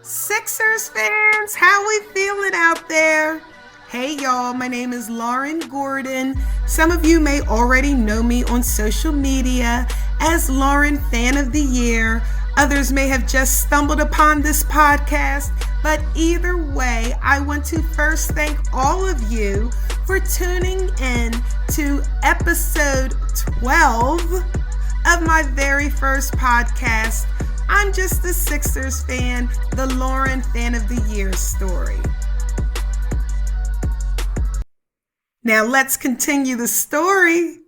Sixers fans, how we feeling out there? Hey y'all, my name is Lauren Gordon. Some of you may already know me on social media as Lauren Fan of the Year. Others may have just stumbled upon this podcast, but either way, I want to first thank all of you for tuning in to episode 12 of my very first podcast. I'm just a Sixers fan, the Lauren Fan of the Year story. Now let's continue the story.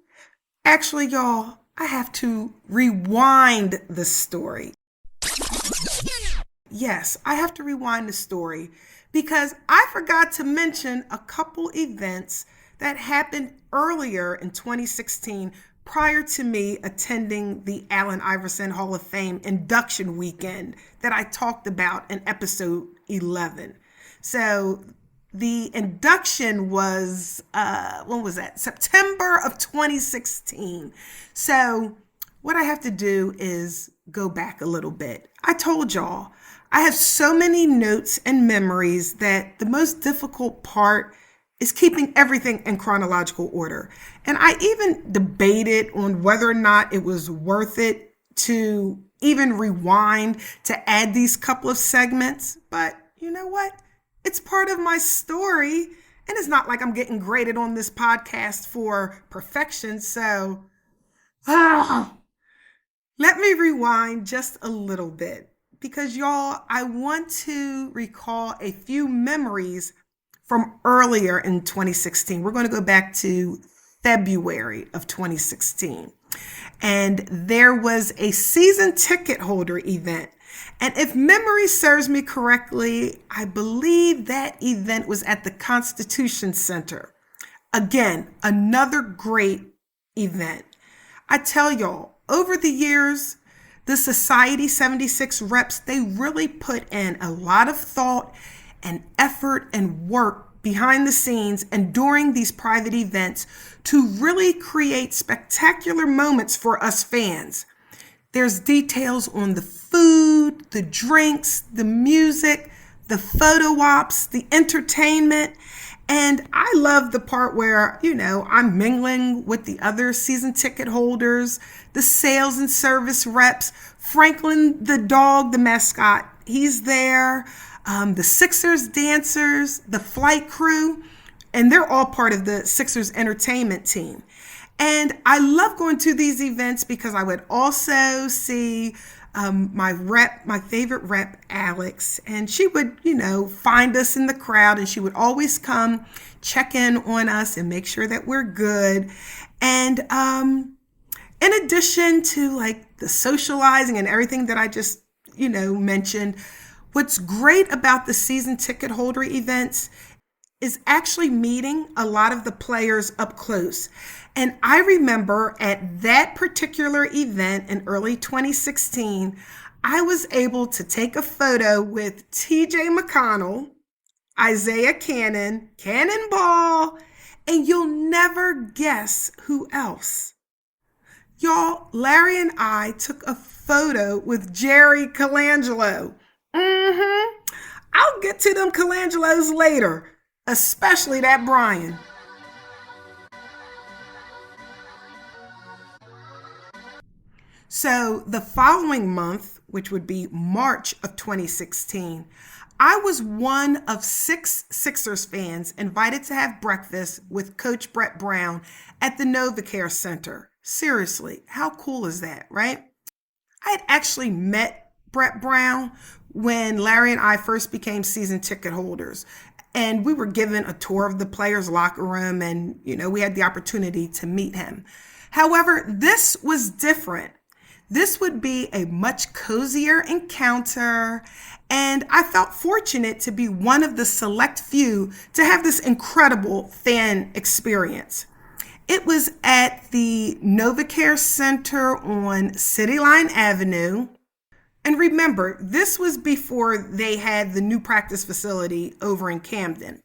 Actually, y'all, I have to rewind the story. Yes, I have to rewind the story because I forgot to mention a couple events that happened earlier in 2016 prior to me attending the Allen Iverson Hall of Fame induction weekend that I talked about in episode 11. So the induction was, when was that? September of 2016. So what I have to do is go back a little bit. I told y'all, I have so many notes and memories that the most difficult part is keeping everything in chronological order. And I even debated on whether or not it was worth it to even rewind to add these couple of segments. But you know what? It's part of my story. And it's not like I'm getting graded on this podcast for perfection. So let me rewind just a little bit because y'all, I want to recall a few memories from earlier in 2016. We're going to go back to February of 2016. And there was a season ticket holder event. And if memory serves me correctly, I believe that event was at the Constitution Center. Again, another great event. I tell y'all, over the years, the Society 76 reps, they really put in a lot of thought and effort and work behind the scenes and during these private events to really create spectacular moments for us fans. There's details on the food, the drinks, the music, the photo ops, the entertainment. And I love the part where, I'm mingling with the other season ticket holders, the sales and service reps, Franklin the dog, the mascot, he's there. The Sixers dancers, the flight crew, and they're all part of the Sixers entertainment team. And I love going to these events because I would also see my favorite rep, Alex, and she would, find us in the crowd and she would always come check in on us and make sure that we're good. And in addition to like the socializing and everything that I just, mentioned, what's great about the season ticket holder events is actually meeting a lot of the players up close. And I remember at that particular event in early 2016, I was able to take a photo with TJ McConnell, Isaiah Cannon, Cannonball, and you'll never guess who else. Y'all, Larry and I took a photo with Jerry Colangelo. I'll get to them Colangelos later, especially that Brian. So the following month, which would be March of 2016, I was one of 6 Sixers fans invited to have breakfast with Coach Brett Brown at the NovaCare Center. Seriously, how cool is that, right? I had actually met Brett Brown when Larry and I first became season ticket holders. And we were given a tour of the players' locker room and, we had the opportunity to meet him. However, this was different. This would be a much cozier encounter. And I felt fortunate to be one of the select few to have this incredible fan experience. It was at the NovaCare Center on City Line Avenue. And remember, this was before they had the new practice facility over in Camden.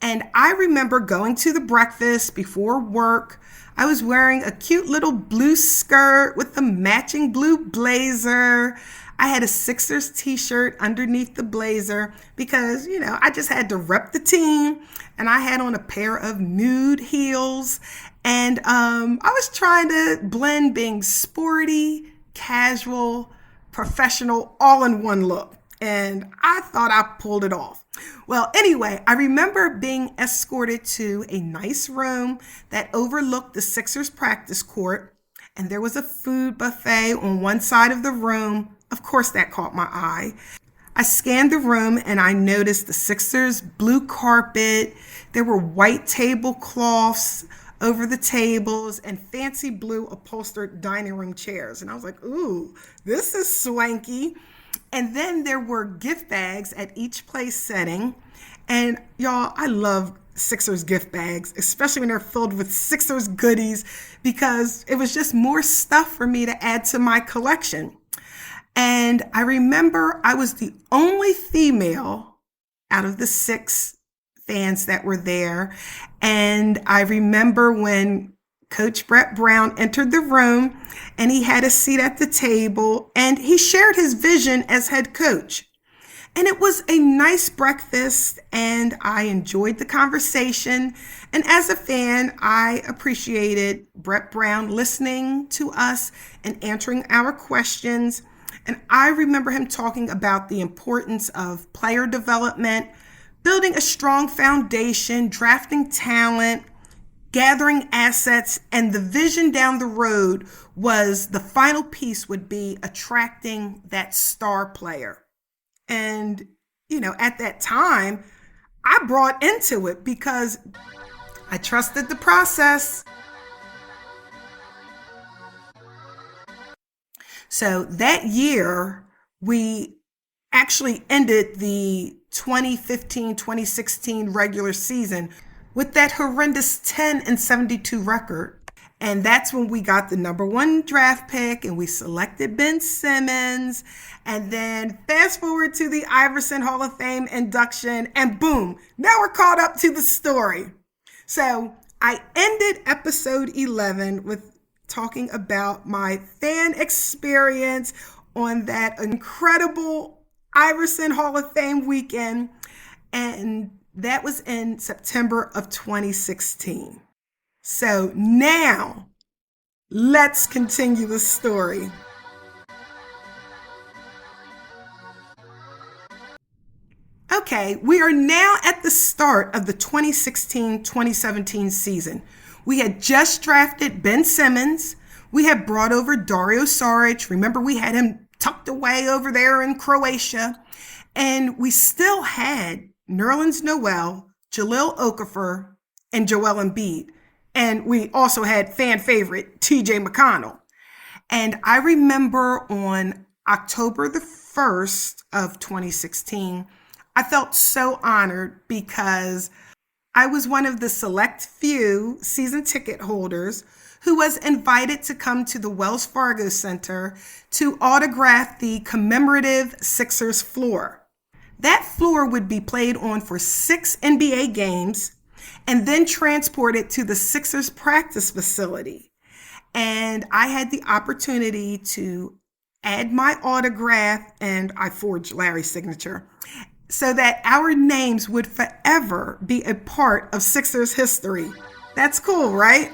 And I remember going to the breakfast before work. I was wearing a cute little blue skirt with a matching blue blazer. I had a Sixers t-shirt underneath the blazer because, I just had to rep the team, and I had on a pair of nude heels, and I was trying to blend being sporty, casual, professional, all in one look. And I thought I pulled it off. Well, anyway, I remember being escorted to a nice room that overlooked the Sixers practice court, and there was a food buffet on one side of the room. Of course, that caught my eye. I scanned the room and I noticed the Sixers blue carpet. There were white tablecloths over the tables and fancy blue upholstered dining room chairs. And I was like, ooh, this is swanky. And then there were gift bags at each place setting. And y'all, I love Sixers gift bags, especially when they're filled with Sixers goodies, because it was just more stuff for me to add to my collection. And I remember I was the only female out of the 6 fans that were there. And I remember when Coach Brett Brown entered the room and he had a seat at the table and he shared his vision as head coach. And it was a nice breakfast and I enjoyed the conversation. And as a fan, I appreciated Brett Brown listening to us and answering our questions. And I remember him talking about the importance of player development, building a strong foundation, drafting talent, gathering assets, and the vision down the road was the final piece would be attracting that star player. And, at that time, I brought into it because I trusted the process. So that year, we actually ended the 2015-2016 regular season with that horrendous 10-72 record. And that's when we got the number 1 draft pick and we selected Ben Simmons. And then fast forward to the Iverson Hall of Fame induction and boom, now we're caught up to the story. So I ended episode 11 with talking about my fan experience on that incredible Iverson Hall of Fame weekend. And that was in September of 2016. So now let's continue the story. Okay, we are now at the start of the 2016-2017 season. We had just drafted Ben Simmons. We had brought over Dario Saric. Remember, we had him tucked away over there in Croatia. And we still had Nerlens Noel, Jahlil Okafor, and Joel Embiid. And we also had fan favorite TJ McConnell. And I remember on October the 1st of 2016, I felt so honored because I was one of the select few season ticket holders who was invited to come to the Wells Fargo Center to autograph the commemorative Sixers floor. That floor would be played on for 6 NBA games and then transported to the Sixers practice facility. And I had the opportunity to add my autograph, and I forged Larry's signature, so that our names would forever be a part of Sixers history. That's cool, right?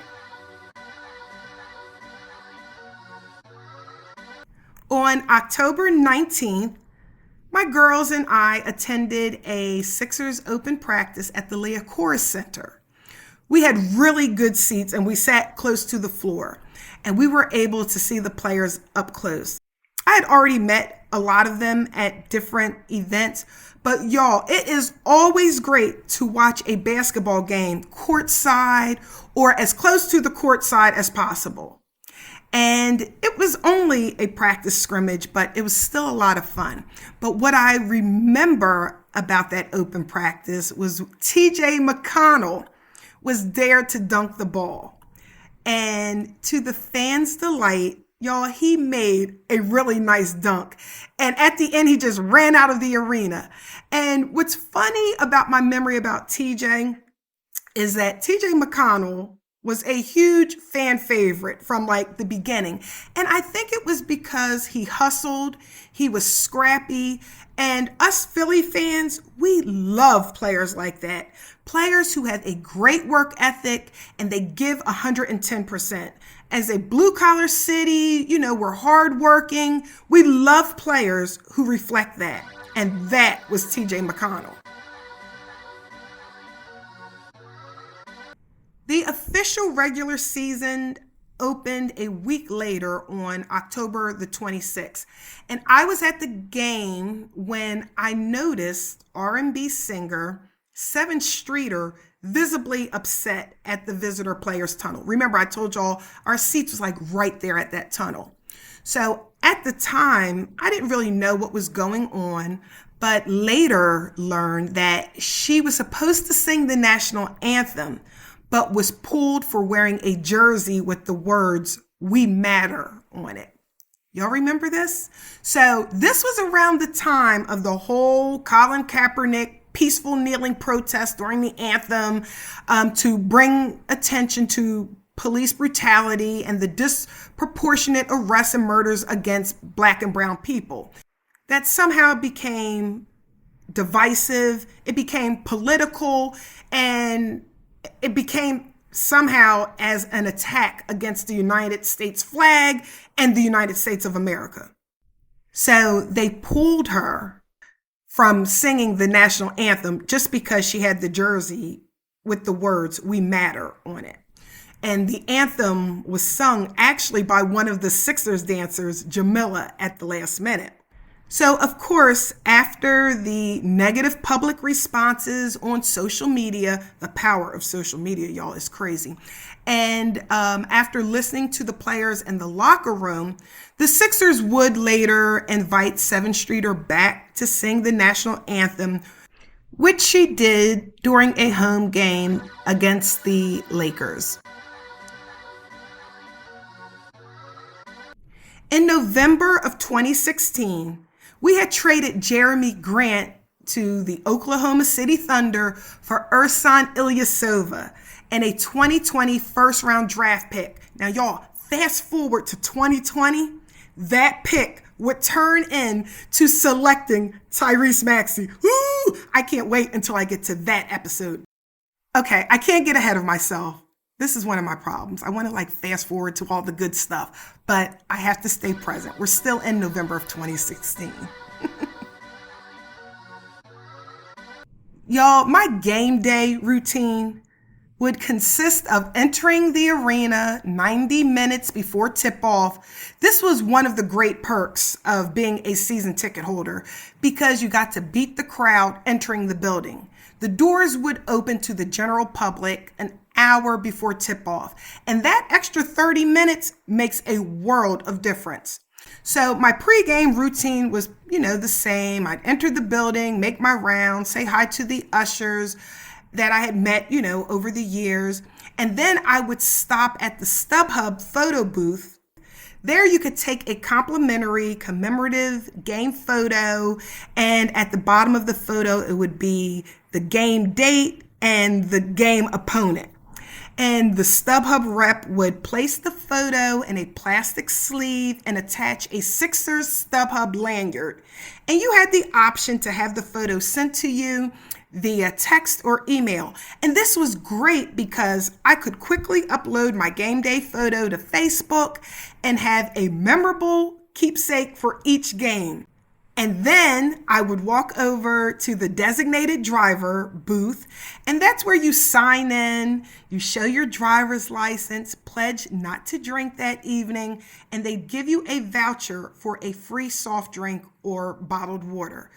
On October 19th, my girls and I attended a Sixers open practice at the Liacouras Center. We had really good seats and we sat close to the floor, and we were able to see the players up close. I had already met a lot of them at different events, but y'all, it is always great to watch a basketball game courtside or as close to the courtside as possible. And it was only a practice scrimmage, but it was still a lot of fun. But what I remember about that open practice was TJ McConnell was there to dunk the ball. And to the fans' delight, y'all, he made a really nice dunk. And at the end, he just ran out of the arena. And what's funny about my memory about TJ is that TJ McConnell was a huge fan favorite from like the beginning. And I think it was because he hustled, he was scrappy, and us Philly fans, we love players like that. Players who have a great work ethic and they give 110%. As a blue collar city, we're hardworking. We love players who reflect that. And that was TJ McConnell. The official regular season opened a week later on October the 26th. And I was at the game when I noticed R&B singer Sevyn Streeter visibly upset at the visitor players tunnel. Remember, I told y'all our seats was like right there at that tunnel. So at the time, I didn't really know what was going on, but later learned that she was supposed to sing the national anthem, but was pulled for wearing a jersey with the words "We Matter" on it. Y'all remember this? So this was around the time of the whole Colin Kaepernick peaceful kneeling protest during the anthem, to bring attention to police brutality and the disproportionate arrests and murders against Black and brown people. That somehow became divisive, it became political, and it became somehow as an attack against the United States flag and the United States of America. So they pulled her from singing the national anthem just because she had the jersey with the words "We Matter" on it. And the anthem was sung actually by one of the Sixers dancers, Jamila, at the last minute. So, of course, after the negative public responses on social media, the power of social media, y'all, is crazy. And after listening to the players in the locker room, the Sixers would later invite Sevyn Streeter back to sing the national anthem, which she did during a home game against the Lakers. In November of 2016, we had traded Jerami Grant to the Oklahoma City Thunder for Ersan Ilyasova and a 2020 first-round draft pick. Now, y'all, fast forward to 2020, that pick would turn into selecting Tyrese Maxey. Woo! I can't wait until I get to that episode. Okay, I can't get ahead of myself. This is one of my problems. I want to fast forward to all the good stuff, but I have to stay present. We're still in November of 2016. Y'all, my game day routine would consist of entering the arena 90 minutes before tip-off. This was one of the great perks of being a season ticket holder because you got to beat the crowd entering the building. The doors would open to the general public an hour before tip-off, and that extra 30 minutes makes a world of difference. So my pregame routine was, the same. I'd enter the building, make my rounds, say hi to the ushers that I had met, over the years. And then I would stop at the StubHub photo booth. There you could take a complimentary commemorative game photo. And at the bottom of the photo, it would be the game date and the game opponent. And the StubHub rep would place the photo in a plastic sleeve and attach a Sixers StubHub lanyard. And you had the option to have the photo sent to you via text or email. And this was great because I could quickly upload my game day photo to Facebook and have a memorable keepsake for each game. And then I would walk over to the designated driver booth, and that's where you sign in, you show your driver's license, pledge not to drink that evening, and they give you a voucher for a free soft drink or bottled water.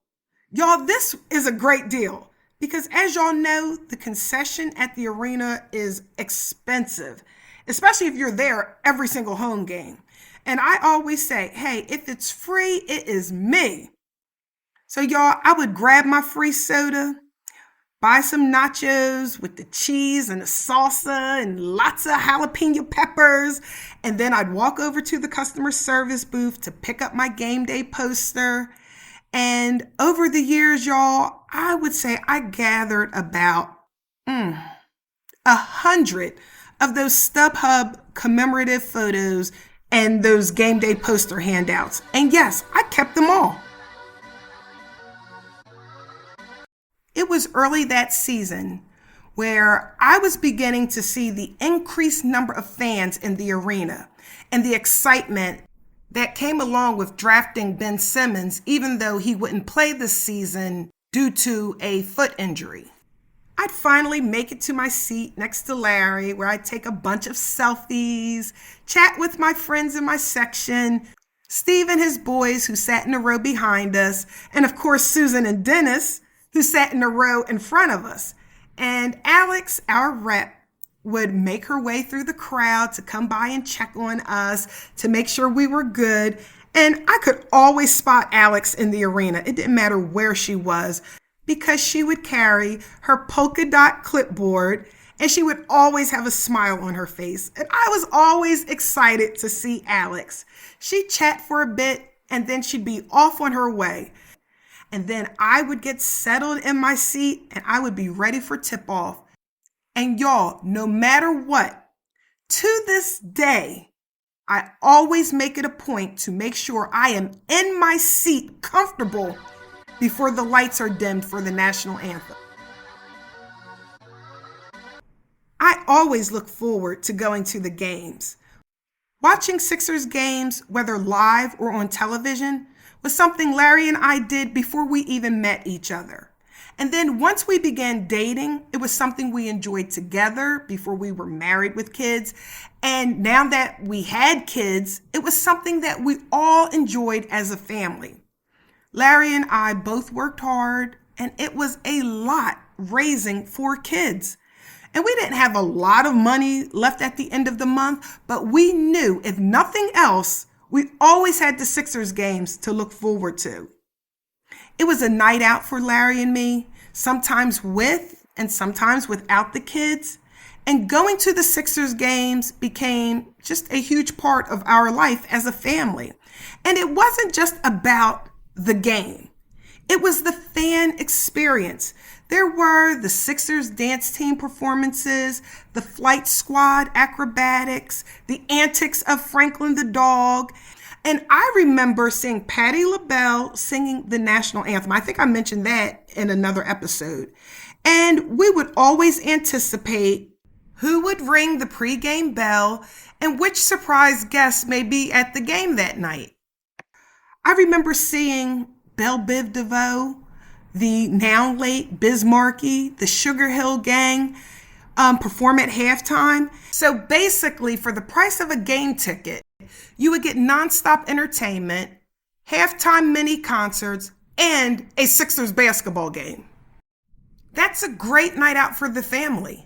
Y'all, this is a great deal because as y'all know, the concession at the arena is expensive, especially if you're there every single home game. And I always say, hey, if it's free, it is me. So y'all, I would grab my free soda, buy some nachos with the cheese and the salsa and lots of jalapeno peppers. And then I'd walk over to the customer service booth to pick up my game day poster. And over the years, y'all, I would say I gathered about 100 of those StubHub commemorative photos and those game day poster handouts. And yes, I kept them all. It was early that season where I was beginning to see the increased number of fans in the arena and the excitement that came along with drafting Ben Simmons, even though he wouldn't play this season due to a foot injury. I'd finally make it to my seat next to Larry, where I'd take a bunch of selfies, chat with my friends in my section, Steve and his boys who sat in a row behind us, and of course Susan and Dennis, who sat in a row in front of us. And Alex, our rep, would make her way through the crowd to come by and check on us to make sure we were good. And I could always spot Alex in the arena. It didn't matter where she was, because she would carry her polka dot clipboard and she would always have a smile on her face. And I was always excited to see Alex. She'd chat for a bit and then she'd be off on her way. And then I would get settled in my seat and I would be ready for tip-off. And y'all, no matter what, to this day, I always make it a point to make sure I am in my seat comfortable before the lights are dimmed for the national anthem. I always look forward to going to the games. Watching Sixers games, whether live or on television, was something Larry and I did before we even met each other. And then once we began dating, it was something we enjoyed together before we were married with kids. And now that we had kids, it was something that we all enjoyed as a family. Larry and I both worked hard, and it was a lot raising 4 kids. And we didn't have a lot of money left at the end of the month, but we knew if nothing else, we always had the Sixers games to look forward to. It was a night out for Larry and me, sometimes with and sometimes without the kids. And going to the Sixers games became just a huge part of our life as a family. And it wasn't just about the game. It was the fan experience. There were the Sixers dance team performances, the flight squad acrobatics, the antics of Franklin the dog. And I remember seeing Patti LaBelle singing the national anthem. I think I mentioned that in another episode. And we would always anticipate who would ring the pregame bell and which surprise guests may be at the game that night. I remember seeing Belle Biv DeVoe, the now late Biz Markie, the Sugar Hill Gang perform at halftime. So basically, for the price of a game ticket, you would get nonstop entertainment, halftime mini concerts, and a Sixers basketball game. That's a great night out for the family.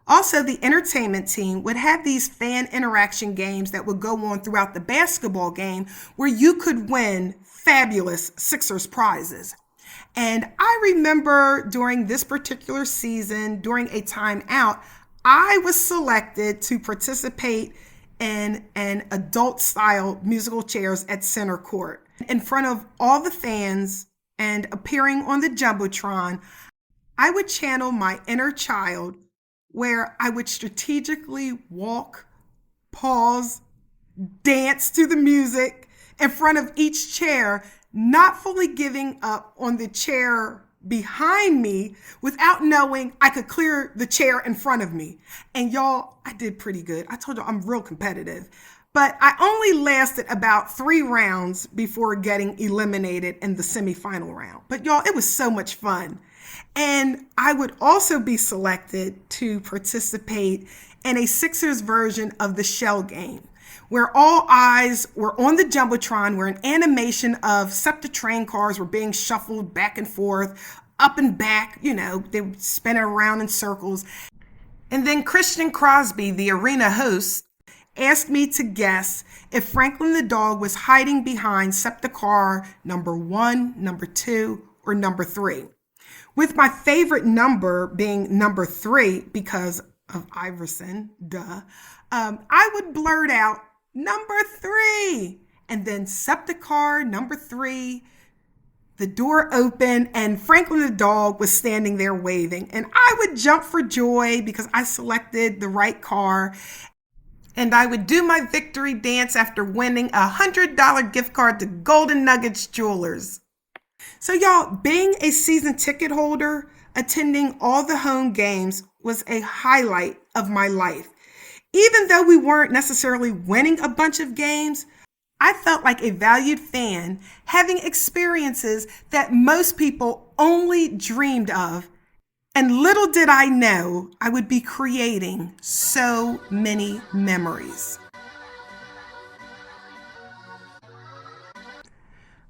Also, the entertainment team would have these fan interaction games that would go on throughout the basketball game where you could win fabulous Sixers prizes. And I remember during this particular season, during a timeout, I was selected to participate in an adult-style musical chairs at center court. In front of all the fans and appearing on the Jumbotron, I would channel my inner child where I would strategically walk, pause, dance to the music in front of each chair, not fully giving up on the chair behind me without knowing I could clear the chair in front of me. And y'all, I did pretty good. I told you I'm real competitive. But I only lasted about 3 rounds before getting eliminated in the semifinal round. But y'all, it was so much fun. And I would also be selected to participate in a Sixers version of the Shell game, where all eyes were on the Jumbotron, where an animation of SEPTA train cars were being shuffled back and forth, up and back, they would spin it around in circles. And then Christian Crosby, the arena host, asked me to guess if Franklin the dog was hiding behind SEPTA car number 1, number 2, or number 3. With my favorite number being number 3 because of Iverson, I would blurt out, "Number 3!" And then SEPTA car number 3, the door opened and Franklin the dog was standing there waving. And I would jump for joy because I selected the right car. And I would do my victory dance after winning a $100 gift card to Golden Nuggets Jewelers. So y'all, being a season ticket holder, attending all the home games was a highlight of my life. Even though we weren't necessarily winning a bunch of games, I felt like a valued fan, having experiences that most people only dreamed of. And little did I know I would be creating so many memories.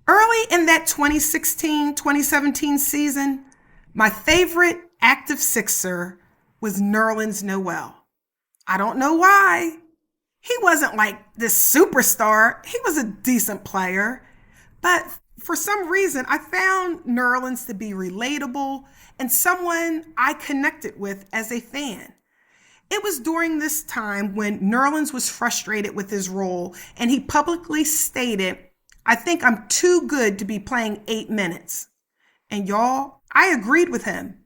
Early in that 2016-2017 season, my favorite active Sixer was Nerlens Noel. I don't know why. He wasn't like this superstar. He was a decent player. But for some reason, I found Nerlens to be relatable and someone I connected with as a fan. It was during this time when Nerlens was frustrated with his role and he publicly stated, "I think I'm too good to be playing 8 minutes." And y'all, I agreed with him.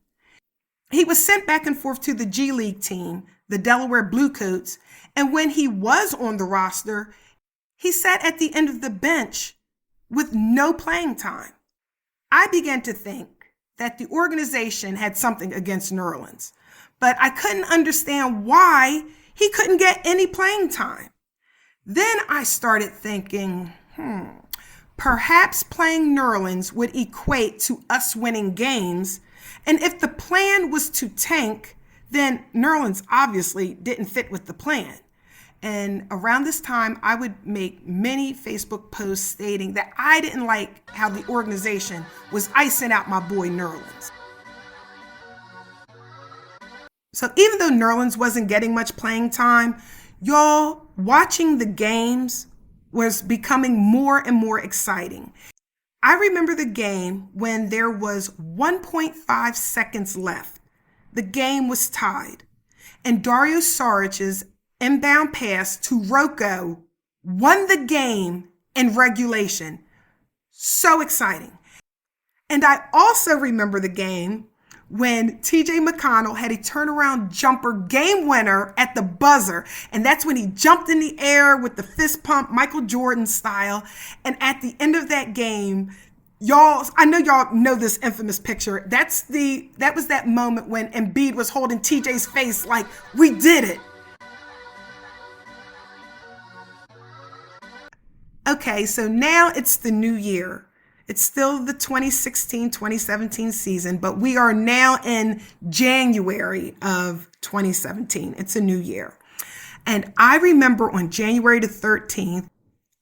He was sent back and forth to the G League team, the Delaware Bluecoats, and when he was on the roster, he sat at the end of the bench with no playing time. I began to think that the organization had something against Nerlens, but I couldn't understand why he couldn't get any playing time. Then I started thinking, perhaps playing Nerlens would equate to us winning games, and if the plan was to tank, then Nerlens obviously didn't fit with the plan. And around this time, I would make many Facebook posts stating that I didn't like how the organization was icing out my boy Nerlens. So even though Nerlens wasn't getting much playing time, y'all, watching the games was becoming more and more exciting. I remember the game when there was 1.5 seconds left. The game was tied, and Dario Saric's inbound pass to Rocco won the game in regulation. So exciting. And I also remember the game when TJ McConnell had a turnaround jumper game winner at the buzzer. And that's when he jumped in the air with the fist pump, Michael Jordan style. And at the end of that game, y'all, I know y'all know this infamous picture. That was that moment when Embiid was holding TJ's face like, "We did it." Okay, so now it's the new year. It's still the 2016-2017 season, but we are now in January of 2017. It's a new year. And I remember on January the 13th,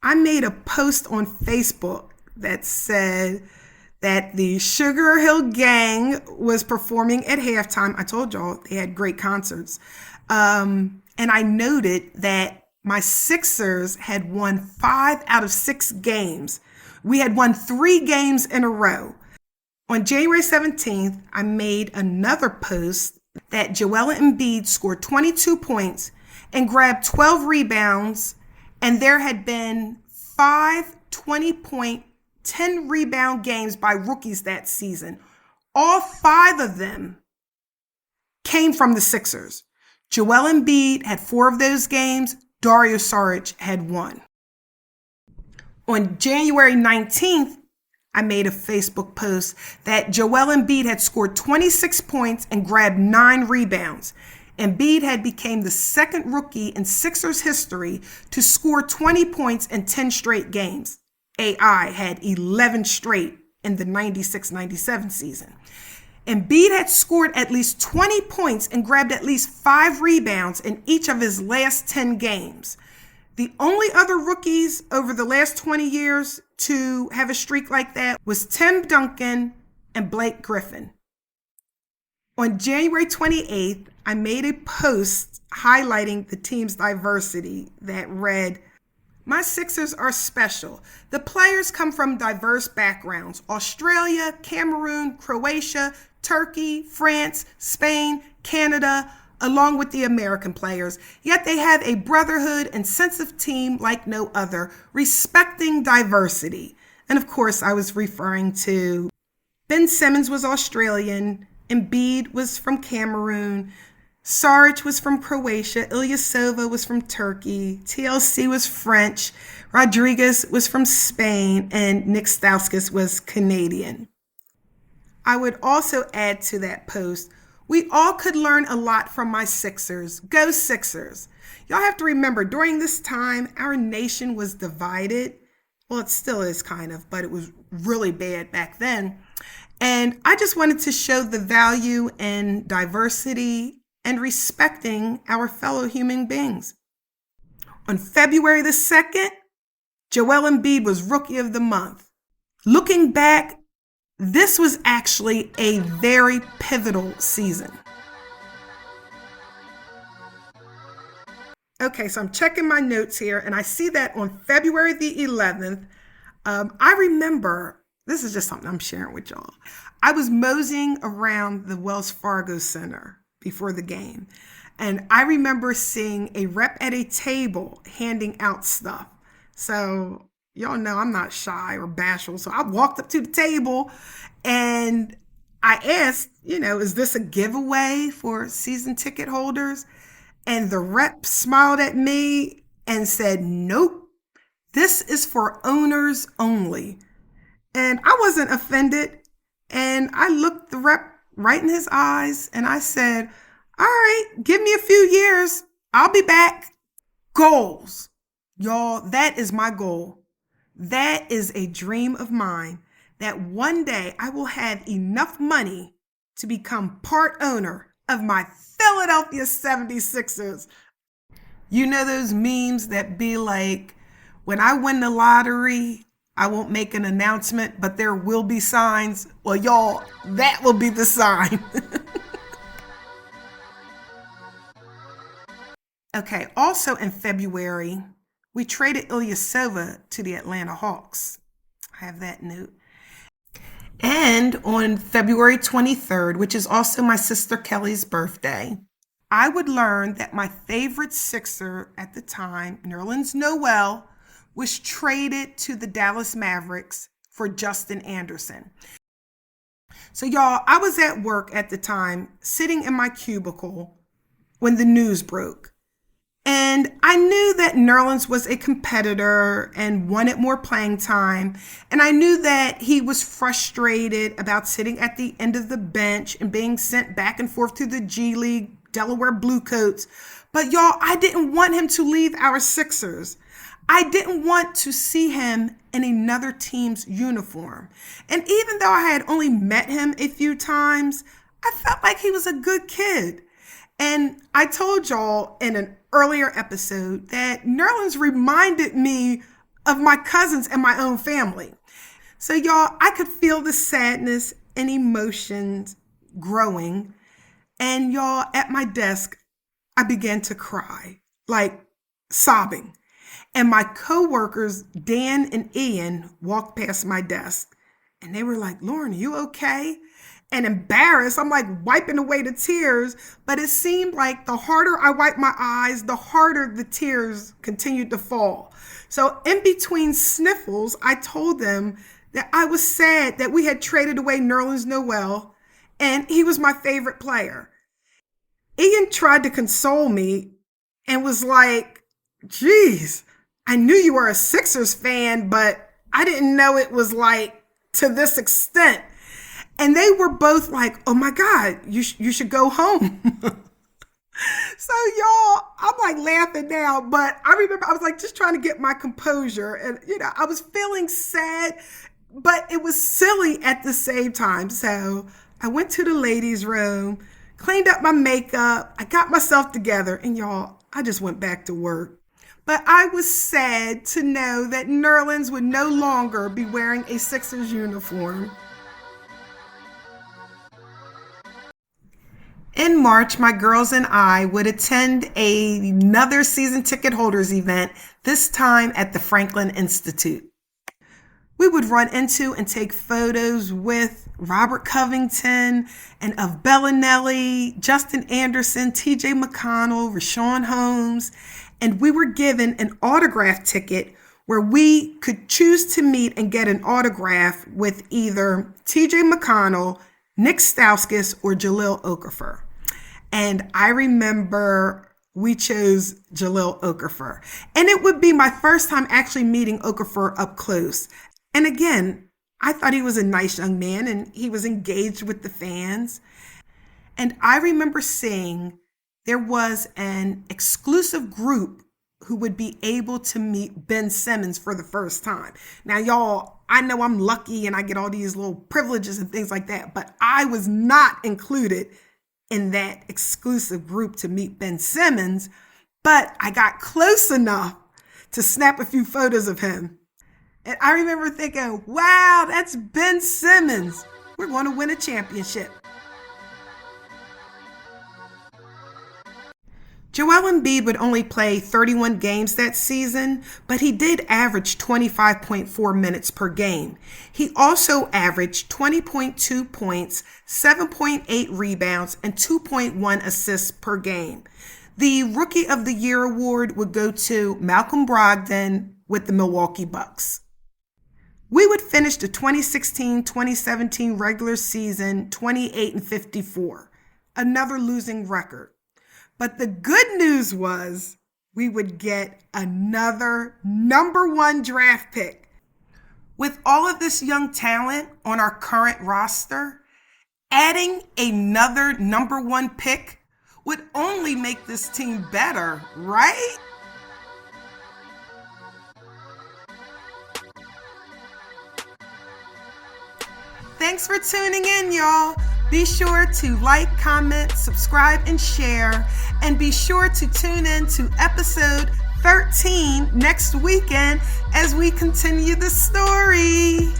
I made a post on Facebook that said that the Sugar Hill Gang was performing at halftime. I told y'all they had great concerts. And I noted that my Sixers had won 5 out of 6 games. We had won 3 games in a row. On January 17th, I made another post that Joel Embiid scored 22 points and grabbed 12 rebounds, and there had been 5 20-point, 10-rebound games by rookies that season. All 5 of them came from the Sixers. Joel Embiid had 4 of those games. Dario Saric had 1. On January 19th, I made a Facebook post that Joel Embiid had scored 26 points and grabbed 9 rebounds. Embiid had become the second rookie in Sixers history to score 20 points in 10 straight games. AI had 11 straight in the 96-97 season. Embiid had scored at least 20 points and grabbed at least 5 rebounds in each of his last 10 games. The only other rookies over the last 20 years to have a streak like that was Tim Duncan and Blake Griffin. On January 28th, I made a post highlighting the team's diversity that read, "My Sixers are special. The players come from diverse backgrounds: Australia, Cameroon, Croatia, Turkey, France, Spain, Canada, along with the American players. Yet they have a brotherhood and sense of team like no other, respecting diversity." And of course, I was referring to Ben Simmons was Australian, Embiid was from Cameroon, Sarge was from Croatia, Ilyasova was from Turkey, TLC was French, Rodriguez was from Spain, and Nick Stauskas was Canadian. I would also add to that post, we all could learn a lot from my Sixers. Go Sixers. Y'all have to remember, during this time, our nation was divided. Well, it still is kind of, but it was really bad back then. And I just wanted to show the value in diversity and respecting our fellow human beings. On February the 2nd, Joel Embiid was Rookie of the Month. Looking back, this was actually a very pivotal season. Okay, so I'm checking my notes here, and I see that on February the 11th, I remember, this is just something I'm sharing with y'all. I was moseying around the Wells Fargo Center before the game, and I remember seeing a rep at a table handing out stuff. So y'all know I'm not shy or bashful. So I walked up to the table and I asked, is this a giveaway for season ticket holders? And the rep smiled at me and said, nope, this is for owners only. And I wasn't offended. And I looked the rep right in his eyes and I said, all right, give me a few years. I'll be back. Goals. Y'all, that is my goal. That is a dream of mine, that one day I will have enough money to become part owner of my Philadelphia 76ers. You know those memes that be like, when I win the lottery, I won't make an announcement, but there will be signs. Well, y'all, that will be the sign. Okay, also in February, we traded Ilyasova to the Atlanta Hawks. I have that note. And on February 23rd, which is also my sister Kelly's birthday, I would learn that my favorite Sixer at the time, Nerlens Noel, was traded to the Dallas Mavericks for Justin Anderson. So y'all, I was at work at the time, sitting in my cubicle when the news broke. And I knew that Nerlens was a competitor and wanted more playing time. And I knew that he was frustrated about sitting at the end of the bench and being sent back and forth to the G League, Delaware Bluecoats. But y'all, I didn't want him to leave our Sixers. I didn't want to see him in another team's uniform. And even though I had only met him a few times, I felt like he was a good kid. And I told y'all in an earlier episode that Nerlens reminded me of my cousins and my own family. So y'all, I could feel the sadness and emotions growing. And y'all, at my desk, I began to cry, like sobbing. And my coworkers, Dan and Ian, walked past my desk and they were like, Lauren, are you okay? And embarrassed, I'm like wiping away the tears, but it seemed like the harder I wiped my eyes, the harder the tears continued to fall. So in between sniffles, I told them that I was sad that we had traded away Nerlens Noel and he was my favorite player. Ian tried to console me and was like, geez, I knew you were a Sixers fan, but I didn't know it was like to this extent. And they were both like, oh my God, you should go home. So y'all, I'm like laughing now, but I remember I was like just trying to get my composure. And, I was feeling sad, but it was silly at the same time. So I went to the ladies' room, cleaned up my makeup. I got myself together and y'all, I just went back to work. But I was sad to know that Nerlens would no longer be wearing a Sixers uniform. In March, my girls and I would attend another season ticket holders event, this time at the Franklin Institute. We would run into and take photos with Robert Covington and of Bellinelli, Justin Anderson, TJ McConnell, Rashawn Holmes, and we were given an autograph ticket where we could choose to meet and get an autograph with either TJ McConnell, Nick Stauskas, or Jahlil Okafor. And I remember we chose Jahlil Okafor. And it would be my first time actually meeting Okafor up close. And again, I thought he was a nice young man and he was engaged with the fans. And I remember seeing there was an exclusive group who would be able to meet Ben Simmons for the first time. Now, y'all, I know I'm lucky and I get all these little privileges and things like that, but I was not included in that exclusive group to meet Ben Simmons, but I got close enough to snap a few photos of him. And I remember thinking, wow, that's Ben Simmons. We're going to win a championship. Joel Embiid would only play 31 games that season, but he did average 25.4 minutes per game. He also averaged 20.2 points, 7.8 rebounds, and 2.1 assists per game. The Rookie of the Year award would go to Malcolm Brogdon with the Milwaukee Bucks. We would finish the 2016-2017 regular season 28-54, another losing record. But the good news was we would get another number 1 draft pick. With all of this young talent on our current roster, adding another number 1 pick would only make this team better, right? Thanks for tuning in, y'all. Be sure to like, comment, subscribe, and share. And be sure to tune in to episode 13 next weekend as we continue the story.